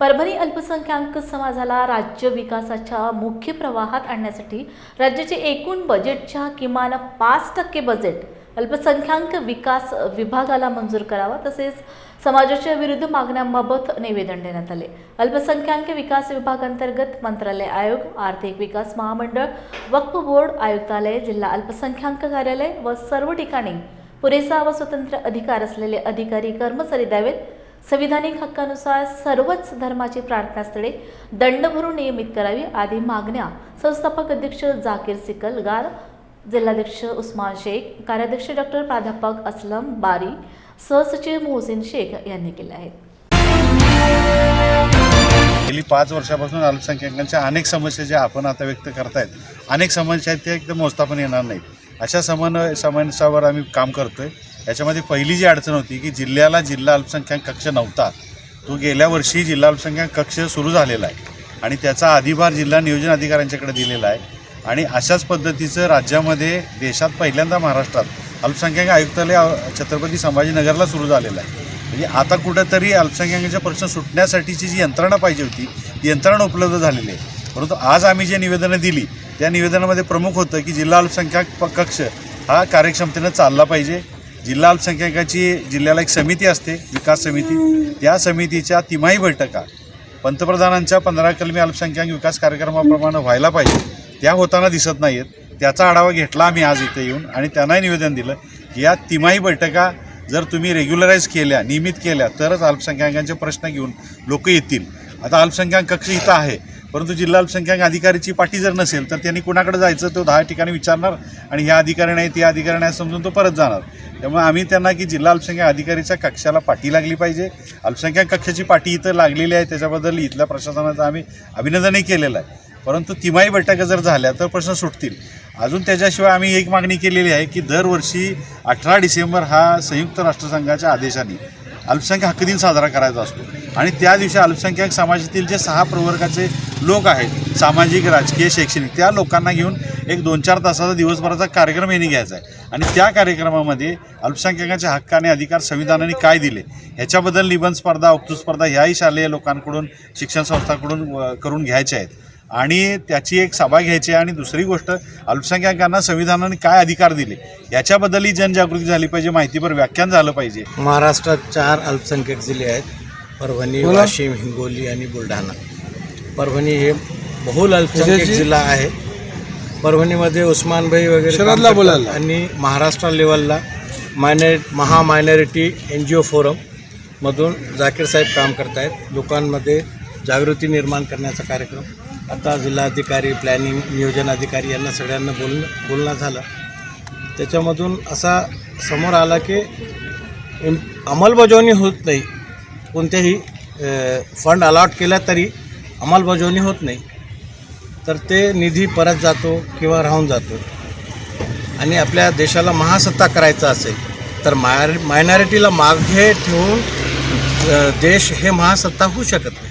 परभणी अल्पसंख्याक समाजाला राज्य विकासाच्या मुख्य प्रवाहात आणण्यासाठी राज्याचे एकूण बजेटच्या किमान 5% बजेट अल्पसंख्याक विकास विभागाला मंजूर करावा, तसेच समाजाच्या विरुद्ध मागण्यांबाबत निवेदन देण्यात आले। अल्पसंख्याक विकास विभागांतर्गत मंत्रालय आयोग, आर्थिक विकास महामंडळ, वक्फ बोर्ड, आयुक्तालय, जिल्हा अल्पसंख्याक कार्यालय व सर्व ठिकाणी पुरेसा व स्वतंत्र अधिकार असलेले अधिकारी कर्मचारी द्यावेत। संविधानिक हक्कानुसार सर्वच धर्माची प्रार्थनास्थळे दंड भरून नियमित करावी आदी मागण्या संस्थापक अध्यक्ष जाकीर सिकलगार, जिल्हाध्यक्ष उस्मान शेख, कार्याध्यक्ष डॉक्टर प्राध्यापक असलम बारी, सहसचिव मोहसिन शेख यांनी केल्या आहेत। गेली 5 वर्षापासून अल्पसंख्याकांच्या अनेक समस्या ज्या आपण आता व्यक्त करतायत, अनेक समस्या आहेत त्या एकदम मोजता पण येणार नाहीत अशा समस्यावर आम्ही काम करतोय। याच्यामध्ये पहिली जी अडचण होती की जिल्ह्याला जिल्हा अल्पसंख्याक कक्ष नव्हता, तो गेल्या वर्षी जिल्हा अल्पसंख्याक कक्ष सुरू झालेला आहे आणि त्याचा अधिभार जिल्हा नियोजन अधिकाऱ्यांच्याकडे दिलेला आहे। आणि अशाच पद्धतीचं राज्यामध्ये देशात पहिल्यांदा महाराष्ट्रात अल्पसंख्याक आयुक्तालय छत्रपती संभाजीनगरला सुरू झालेलं आहे। म्हणजे आता कुठंतरी अल्पसंख्याकांचे प्रश्न सुटण्यासाठीची जी यंत्रणा पाहिजे होती ती यंत्रणा उपलब्ध झालेली आहे। परंतु आज आम्ही जे निवेदनं दिली त्या निवेदनामध्ये प्रमुख होतं की जिल्हा अल्पसंख्याक कक्ष हा कार्यक्षमतेनं चालला पाहिजे। जिल्हा अल्पसंख्याकाची जिल्ह्याला एक समिती असते, विकास समिती, त्या समितीच्या तिमाही बैठका पंतप्रधानांच्या 15 कलमी अल्पसंख्याक विकास कार्यक्रमाप्रमाणे व्हायला पाहिजे, त्या होताना दिसत नाहीत। त्याचा आढावा घेतला आम्ही आज इथे येऊन आणि त्यांनाही निवेदन दिलं की या तिमाही बैठका जर तुम्ही रेग्युलराईज केल्या, नियमित केल्या तरच अल्पसंख्याकांचे प्रश्न घेऊन लोक येतील। आता अल्पसंख्याक कक्ष इथं आहे, परंतु जिल्हा अल्पसंख्याक अधिकारीची पाठी जर नसेल तर त्यांनी कुणाकडे जायचं, तो 10 ठिकाणी विचारणार आणि ह्या अधिकारी नाही त्या अधिकारी नाही समजून तो परत जाणार। त्यामुळे आम्ही त्यांना की जिल्हा अल्पसंख्याक अधिकारीच्या कक्षाला पाठी लागली पाहिजे, अल्पसंख्याक कक्षाची पाठी इथं लागलेली आहे, त्याच्याबद्दल इथल्या प्रशासनाचं आम्ही अभिनंदनही केलेलं आहे। परंतु तिमाही बैठका जर झाल्या तर प्रश्न सुटतील। अजून त्याच्याशिवाय आम्ही एक मागणी केलेली आहे की दरवर्षी 18 डिसेंबर हा संयुक्त राष्ट्रसंघाच्या आदेशाने अल्पसंख्याक हक्क दिन साजरा करायचा असतो आणि त्या दिवशी अल्पसंख्याक समाजातील जे 6 प्रवर्गाचे लोक आहेत, सामाजिक, राजकीय, शैक्षणिक, त्या लोकांना घेऊन एक 2-4 तासाचा दिवसभराचा कार्यक्रम यांनी घ्यायचा आहे आणि त्या कार्यक्रमामध्ये अल्पसंख्याकांचे हक्क आणि अधिकार संविधानाने काय दिले ह्याच्याबद्दल निबंध स्पर्धा, वक्तृत्व स्पर्धा ह्याही शालेय लोकांकडून, शिक्षण संस्थांकडून करून घ्यायच्या आहेत आणि त्याची एक सभा घ्यायची आहे। आणि दुसरी गोष्ट, अल्पसंख्याकांना संविधानाने काय अधिकार दिले याच्याबद्दलही जनजागृती झाली पाहिजे, माहितीपर व्याख्यान झालं पाहिजे। महाराष्ट्रात 4 अल्पसंख्याक जिल्हे आहेत, परभणी, वाशिम, हिंगोली आणि बुलढाणा। परभणी हे बहुल अल्पसंख्याक जिल्हा आहे। परभणीमध्ये उस्मानभाई वगैरे आणि महाराष्ट्र लेवलला मायनॉरिटी NGO फोरममधून जाकीर साहेब काम करत आहेत। लोकांमध्ये जागृती निर्माण करण्याचा कार्यक्रम आता जिल्हाधिकारी, प्लॅनिंग, नियोजन अधिकारी यांना सगळ्यांना बोलणं झालं। त्याच्यामधून असा समोर आला की अंमलबजावणी होत नाही, कोणत्याही फंड अलॉट केला तरी अंमलबजावणी होत नाही, तर ते निधी परत जातो किंवा राहून जातो। आणि आपल्या देशाला महासत्ता करायचा असेल तर मायनॉरिटीला मागे ठेवून देश हे महासत्ता होऊ शकत नाही।